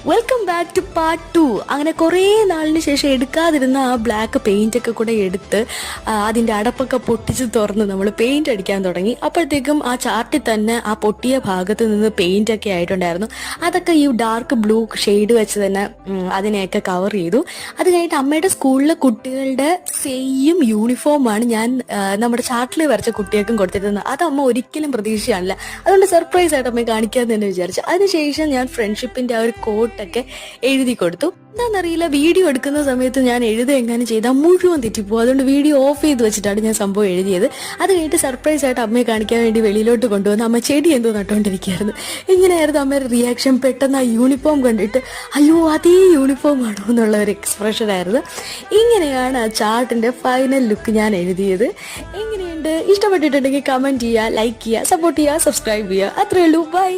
Welcome back to part 2. അങ്ങനെ കുറേ നാളിന് ശേഷം എടുക്കാതിരുന്ന ആ ബ്ലാക്ക് പെയിൻ്റൊക്കെ കൂടെ എടുത്ത് അതിൻ്റെ അടപ്പൊക്കെ പൊട്ടിച്ച് തുറന്ന് നമ്മൾ പെയിൻ്റ് അടിക്കാൻ തുടങ്ങി. അപ്പോഴത്തേക്കും ആ ചാർട്ടിൽ തന്നെ ആ പൊട്ടിയ ഭാഗത്ത് നിന്ന് പെയിൻ്റൊക്കെ ആയിട്ടുണ്ടായിരുന്നു. അതൊക്കെ ഈ ഡാർക്ക് ബ്ലൂ ഷെയ്ഡ് വെച്ച് തന്നെ അതിനെയൊക്കെ കവർ ചെയ്തു. അത് കഴിഞ്ഞിട്ട് അമ്മയുടെ സ്കൂളിലെ കുട്ടികളുടെ സെയിം യൂണിഫോമാണ് ഞാൻ നമ്മുടെ ചാർട്ടിൽ വരച്ച കുട്ടികൾക്കും കൊടുത്തിരുന്നത്. അത് അമ്മ ഒരിക്കലും പ്രതീക്ഷയാണില്ല. അതുകൊണ്ട് സർപ്രൈസ് ആയിട്ട് അമ്മയെ കാണിക്കാമെന്ന് തന്നെ വിചാരിച്ചു. അതിനുശേഷം ഞാൻ ഫ്രണ്ട്ഷിപ്പിൻ്റെ ആ ഒരു കോട്ടൊക്കെ എഴുതി കൊടുത്തു. എന്താണെന്നറിയില്ല, വീഡിയോ എടുക്കുന്ന സമയത്ത് ഞാൻ എങ്ങാനും ചെയ്താൽ മുഴുവൻ തെറ്റിപ്പോകും. അതുകൊണ്ട് വീഡിയോ ഓഫ് ചെയ്ത് വെച്ചിട്ടാണ് ഞാൻ സംഭവം എഴുതിയത്. അത് കഴിഞ്ഞിട്ട് സർപ്രൈസ് ആയിട്ട് അമ്മയെ കാണിക്കാൻ വേണ്ടി വെളിയിലോട്ട് കൊണ്ടുവന്ന് അമ്മ ചെടി എന്തോ നട്ടുകൊണ്ടിരിക്കുകയായിരുന്നു. ഇങ്ങനെയായിരുന്നു അമ്മയുടെ റിയാക്ഷൻ. പെട്ടെന്ന് ആ യൂണിഫോം കണ്ടിട്ട് അയ്യോ അതേ യൂണിഫോം ആണോ എന്നുള്ള ഒരു എക്സ്പ്രഷൻ ആയിരുന്നു. ഇങ്ങനെയാണ് ആ ചാർട്ടിൻ്റെ ഫൈനൽ ലുക്ക് ഞാൻ എഴുതിയത്. എങ്ങനെയുണ്ട്? ഇഷ്ടപ്പെട്ടിട്ടുണ്ടെങ്കിൽ കമൻറ്റ് ചെയ്യുക, ലൈക്ക് ചെയ്യുക, സപ്പോർട്ട് ചെയ്യുക, സബ്സ്ക്രൈബ് ചെയ്യുക. അത്രയേ ഉള്ളൂ. ബൈ.